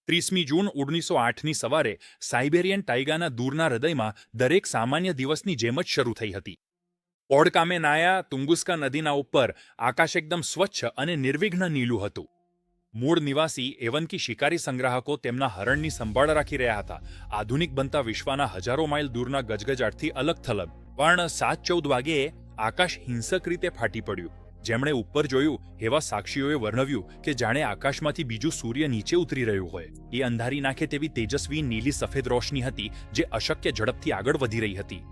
30મી જૂન 1908ની સવારે સાઇબેરિયન તાઇગાના દૂરના હૃદયમાં દરેક સામાન્ય દિવસની જેમ જ શરૂ થઈ હતી. ઓડકામે નાયા તુંગુસ્કા નદીના ઉપર આકાશ એકદમ સ્વચ્છ અને નિર્વિઘ્ન નીલું હતું. મૂળ નિવાસી એવનકી શિકારી સંગ્રાહકો તેમના હરણની સંભાળ રાખી રહ્યા હતા, આધુનિક બનતા વિશ્વના હજારો માઇલ દૂરના ગજગજાટથી અલગ થલગ. પણ 7:14 વાગ્યે આકાશ હિંસક રીતે ફાટી પડ્યું. જેમણે ઉપર જોયું એવા સાક્ષીઓએ વર્ણવ્યું કે જાણે આકાશમાંથી બીજું સૂર્ય નીચે ઉતરી રહ્યું હોય. એ અંધારી નાખે તેવી તેજસ્વી નીલી સફેદ રોશની હતી જે અશક્ય ઝડપથી આગળ વધી રહી હતી.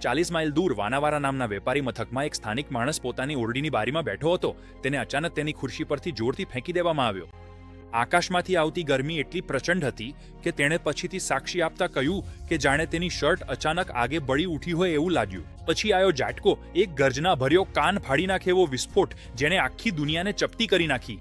40 માઇલ દૂર વાનાવારા નામના વેપારી મથકમાં એક સ્થાનિક માણસ પોતાની ઓરડીની બારીમાં બેઠો હતો. તેને અચાનક તેની ખુરશી પરથી જોરથી ફેંકી દેવામાં આવ્યો. આકાશમાંથી આવતી ગરમી એટલી પ્રચંડ હતી કે તેણે પછીથી સાક્ષી આપતા કહ્યું કે જાણે તેની શર્ટ અચાનક આગે બળી ઉઠી હોય એવું લાગ્યું. પછી આયો ઝાટકો, એક ગર્જના ભર્યો કાન ફાડી નાખે એવો વિસ્ફોટ જેણે આખી દુનિયાને ચપટી કરી નાખી.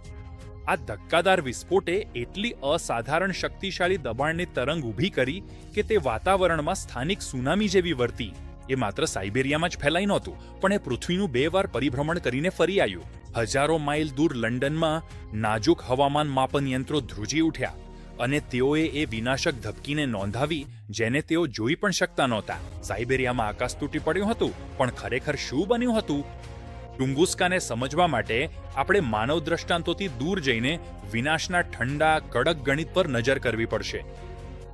આ ધક્કાદાર વિસ્ફોટે એટલી અસાધારણ શક્તિશાળી દબાણની તરંગ ઊભી કરી કે તે વાતાવરણમાં સ્થાનિક સુનામી જેવી વર્તી. એ માત્ર સાઇબેરિયામાં જ ફેલાઈ નહોતું, પણ એ પૃથ્વીનું 2 વાર પરિભ્રમણ કરીને ફરી આવ્યું. હજારો માઇલ દૂર લંડનમાં નાજુક હવામાન માપન યંત્રો ધ્રુજી ઉઠ્યા અને તેઓએ એ વિનાશક ધબકીને નોંધાવી જેને તેઓ જોઈ પણ શકતા નહોતા. સાઇબેરિયામાં આકાશ તૂટી પડ્યું હતું, પણ ખરેખર શું બન્યું હતું? ટુંગુસ્કાને સમજવા માટે આપણે માનવ દ્રષ્ટાંતોથી દૂર જઈને વિનાશના ઠંડા કડક ગણિત પર નજર કરવી પડશે.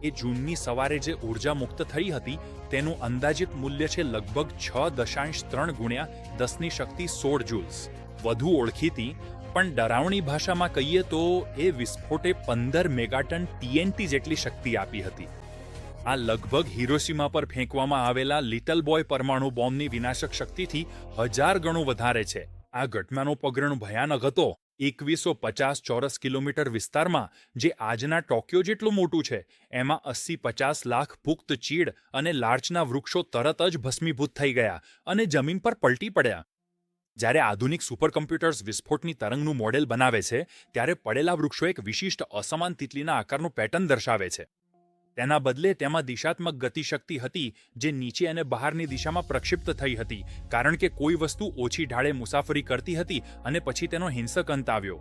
એ જૂનની સવારે જે ઉર્જા મુક્ત થઈ હતી તેનું અંદાજિત મૂલ્ય છે લગભગ 6.3 ગુણ્યા 10 ની શક્તિ 16 જૂલ્સ. વધુ ઓળખીતી પણ ડરાવણી ભાષામાં કહીએ તો એ વિસ્ફોટે 15 મેગાટન TNT જેટલી શક્તિ આપી હતી. આ લગભગ હિરોશીમા પર ફેંકવામાં આવેલા લિટલ બોય પરમાણુ બોમ્બની વિનાશક શક્તિથી 1000 ગણું વધારે છે. આ ઘટનાનો પગરણ ભયાનક હતો. 2150 ચોરસ કિલોમીટર વિસ્તારમાં, જે આજના ટોક્યો જેટલું મોટું છે, એમાં 80-50 લાખ પુખ્ત ચીડ અને લાર્ચના વૃક્ષો તરત જ ભસ્મીભૂત થઈ ગયા અને જમીન પર પલટી પડ્યા. જ્યારે આધુનિક સુપરકમ્પ્યુટર્સ વિસ્ફોટની તરંગનું મોડેલ બનાવે છે ત્યારે પડેલા વૃક્ષો એક વિશિષ્ટ અસમાન તિતલીના આકારનું પેટર્ન દર્શાવે છે. તેના બદલે તેમાં દિશાત્મક ગતિશક્તિ હતી જે નીચે અને બહારની દિશામાં પ્રક્ષિપ્ત થઈ હતી, કારણ કે કોઈ વસ્તુ ઓછી ઢાળે મુસાફરી કરતી હતી અને પછી તેનો હિંસક અંત આવ્યો.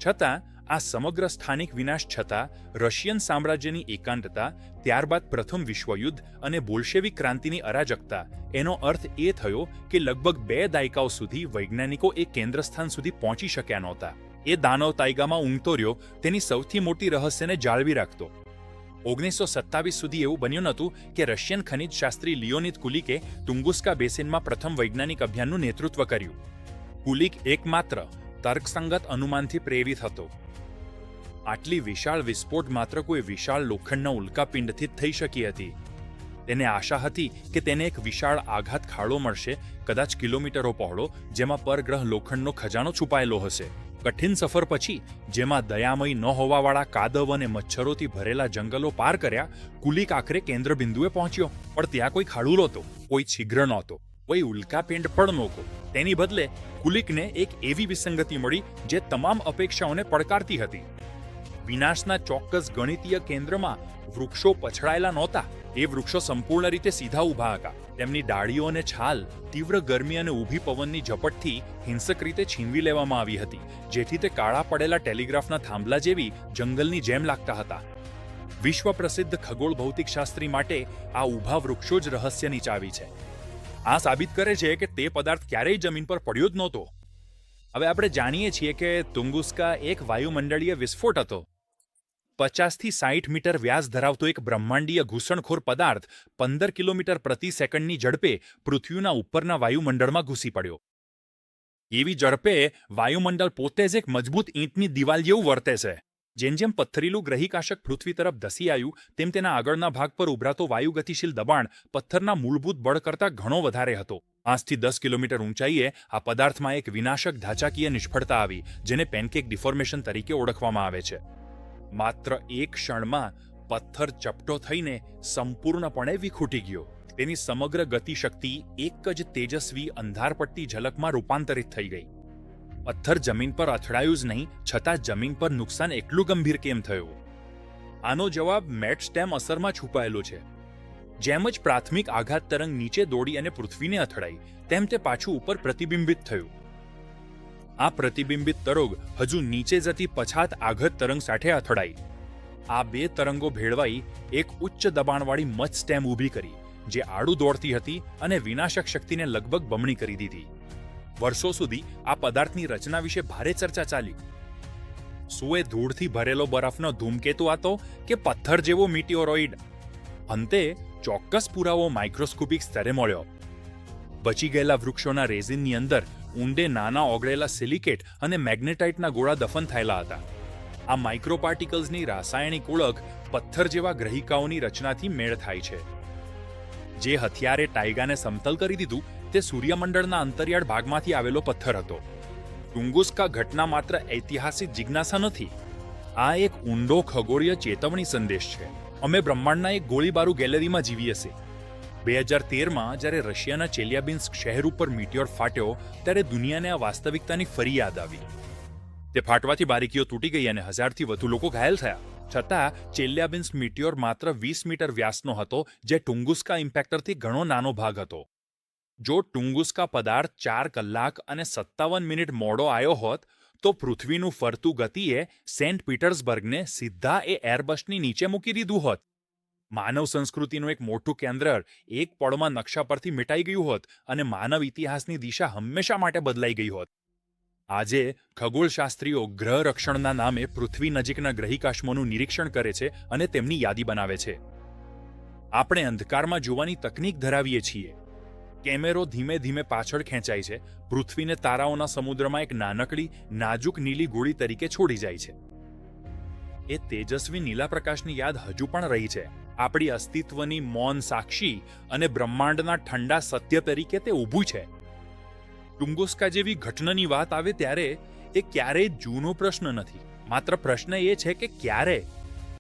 છતાં આ સમગ્ર સ્થાનિક વિનાશ છતાં રશિયન સામ્રાજ્યની એકાંતતા, ત્યારબાદ પ્રથમ વિશ્વયુદ્ધ અને બોલ્શેવિક ક્રાંતિની અરાજકતા, એનો અર્થ એ થયો કે લગભગ 2 દાયકાઓ સુધી વૈજ્ઞાનિકો એ કેન્દ્રસ્થાન સુધી પહોંચી શક્યા નહોતા. એ દાનવ તાઇગામાં ઊંઘતો રહ્યો, તેની સૌથી મોટી રહસ્યને જાળવી રાખતો. 1927 સુધી એવું બન્યું નહોતું કે રશિયન ખનિજશાસ્ત્રી લિયોનિદ કુલિકે તુંગુસ્કા બેસિનમાં પ્રથમ વૈજ્ઞાનિક અભિયાનનું નેતૃત્વ કર્યું. કુલિક એકમાત્ર તર્કસંગત અનુમાનથી પ્રેરિત હતો. આટલી વિશાળ વિસ્ફોટ માત્ર કોઈ વિશાળ લોખંડના ઉલ્કાપિંડથી જ થઈ શકી હતી. તેને આશા હતી કે તેને એક વિશાળ આઘાત ખાડો મળશે, કદાચ કિલોમીટરો પહોળો, જેમાં પરગ્રહ લોખંડનો ખજાનો છુપાયેલો હશે. કઠિન સફર પછી, જેમાં દયામય ન હોવાવાળા કાદવ અને મચ્છરોથી ભરેલા જંગલો પાર કર્યા, કુલિક આખરે કેન્દ્રબિંદુએ પહોંચ્યો. પણ ત્યાં કોઈ ખાડું નહોતો, કોઈ છિદ્ર નહોતો, કોઈ ઉલ્કાપિંડ પણ નહોતો. તેની બદલે કુલિકને એક એવી વિસંગતિ મળી જે તમામ અપેક્ષાઓને પડકારતી હતી. વિનાશના ચોક્કસ ગણિતીય કેન્દ્રમાં વૃક્ષો પછડાયેલા નહોતા. એ વૃક્ષો સંપૂર્ણ રીતે સીધા ઊભા હતા. તેમની ડાળીઓ અને છાલ તીવ્ર ગરમી અને ઊભી પવનની ઝપટથી હિંસક રીતે છીનવી લેવામાં આવી હતી, જેથી તે કાળા પડેલા ટેલિગ્રાફના થાંભલા જેવી જંગલની જેમ લાગતા હતા. વિશ્વ પ્રસિદ્ધ ખગોળ ભૌતિકશાસ્ત્રી માટે આ ઊભા વૃક્ષો જ રહસ્યની ચાવી છે. આ સાબિત કરે છે કે તે પદાર્થ ક્યારેય જમીન પર પડ્યો જ નહોતો. હવે આપણે જાણીએ છીએ કે તુંગુસ્કા એક વાયુમંડળીય વિસ્ફોટ હતો. 50 થી 60 મીટર વ્યાસ ધરાવતો એક બ્રહ્માંડીય ઘૂસણખોર પદાર્થ 15 કિલોમીટર પ્રતિ સેકન્ડની ઝડપે પૃથ્વીના ઉપરના વાયુમંડળમાં ઘૂસી પડ્યો. એવી ઝડપે વાયુમંડળ પોતે જ એક મજબૂત ઈંટની દિવાલ જેવું વર્તે છે. જેમ જેમ પથ્થરીલું ગ્રહિકાશક પૃથ્વી તરફ ધસી આવ્યું, તેમ તેના આગળના ભાગ પર ઉભરાતો વાયુ ગતિશીલ દબાણ પથ્થરના મૂળભૂત બળ કરતાં ઘણો વધારે હતો. 5 થી 10 કિલોમીટર ઊંચાઈએ આ પદાર્થમાં એક વિનાશક ધાચાકીય નિષ્ફળતા આવી, જેને પેનકેક ડિફોર્મેશન તરીકે ઓળખવામાં આવે છે. માત્ર એક ક્ષણમાં પથ્થર ચપટો થઈને સંપૂર્ણપણે વિખૂટી ગયો. તેની સમગ્ર ગતિશક્તિ એક જ તેજસ્વી અંધારપટ્ટી ઝલકમાં રૂપાંતરિત થઈ ગઈ. પથ્થર જમીન પર અથડાયું જ નહીં, છતાં જમીન પર નુકસાન એટલું ગંભીર કેમ થયું? આનો જવાબ મેટસ્ટેમ અસરમાં છુપાયેલો છે. જેમ જ પ્રાથમિક આઘાત તરંગ નીચે દોડી અને પૃથ્વીને અથડાઈ, તેમ તે પાછું ઉપર પ્રતિબિંબિત થયું. આ પ્રતિબિંબિત તરંગ હજુ નીચે જતી પછાત આઘાત તરંગ સાથે અથડાઈ. આ બે તરંગો ભેળવાઈ એક ઉચ્ચ દબાણવાળી મચ સ્ટેમ ઊભી કરી, જે આડું દોડતી હતી અને વિનાશક શક્તિને લગભગ બમણી કરી દીધી. વર્ષો સુધી આ પદાર્થની રચના વિશે ભારે ચર્ચા ચાલી. શું એ ધૂળથી ભરેલો બરફનો ધૂમકેતુ હતો કે પથ્થર જેવો મીટિયોરોઇડ? અંતે ચોક્કસ પુરાવો માઇક્રોસ્કોપિક સ્તરે મળ્યો. બચી ગયેલા વૃક્ષોના રેઝિનની અંદર ઊંડે નાના ઓગળેલા સિલિકેટ અને મેગ્નેટાઇટના ગોળા દફન થયેલા હતા. આ માઇક્રોપાર્ટિકલ્સની રાસાયણિક ઓળખ પથ્થર જેવા ગ્રહિકાઓની રચનાથી મેળ થાય છે. જે હથિયારે ટાઇગાને સમતલ કરી દીધું તે સૂર્યમંડળના અંતરિયાળ ભાગમાંથી આવેલો પથ્થર હતો. ટુંગુસ્કા ઘટના માત્ર ઐતિહાસિક જિજ્ઞાસા નથી, આ એક ઊંડો ખગોળીય ચેતવણી સંદેશ છે. અમે બ્રહ્માંડના એક ગોળીબારૂ ગેલેરીમાં જીવીએ છીએ. 2013માં જ્યારે રશિયાના ચેલિયાબિન્સ્ક શહેર ઉપર મીટિયોર ફાટ્યો ત્યારે દુનિયાને આ વાસ્તવિકતાની ફરી યાદ આવી. તે ફાટવાથી બારીકીઓ તૂટી ગઈ અને 1000થી વધુ લોકો ઘાયલ થયા. છતાં ચેલિયાબિન્સ્ક મીટિયોર માત્ર 20 મીટર વ્યાસનો હતો, જે ટુંગુસ્કા ઇમ્પેક્ટરથી ઘણો નાનો ભાગ હતો. જો ટુંગુસ્કા પદાર્થ 4 કલાક અને 57 મિનિટ મોડો આવ્યો હોત તો પૃથ્વીનું ફરતું ગતિએ સેન્ટ પીટર્સબર્ગને સીધા એ એરબસની નીચે મૂકી દીધું હોત. માનવ સંસ્કૃતિનું એક મોટું કેન્દ્ર એક પળમાં નકશા પરથી મિટાઈ ગયું હોત અને માનવ ઇતિહાસની દિશા હંમેશા માટે બદલાઈ ગઈ હોત. આજે ખગોળશાસ્ત્રીઓ ગ્રહ રક્ષણના નામે પૃથ્વી નજીકના ગ્રહિકાશ્મોનું નિરીક્ષણ કરે છે અને તેમની યાદી બનાવે છે. આપણે અંધકારમાં જોવાની તકનીક ધરાવીએ છીએ. કેમેરો ધીમે ધીમે પાછળ ખેંચાય છે, પૃથ્વીને તારાઓના સમુદ્રમાં એક નાનકડી નાજુક નીલી ગોળી તરીકે છોડી જાય છે. એ તેજસ્વી નીલા પ્રકાશની યાદ હજુ પણ રહી છે, આપણી અસ્તિત્વની મૌન સાક્ષી, અને બ્રહ્માંડના ઠંડા સત્ય તરીકે તે ઊભું છે. ટુંગુસ્કા જેવી ઘટનાની વાત આવે ત્યારે એ ક્યારેય જૂનો પ્રશ્ન નથી, માત્ર પ્રશ્ન એ છે કે ક્યારે.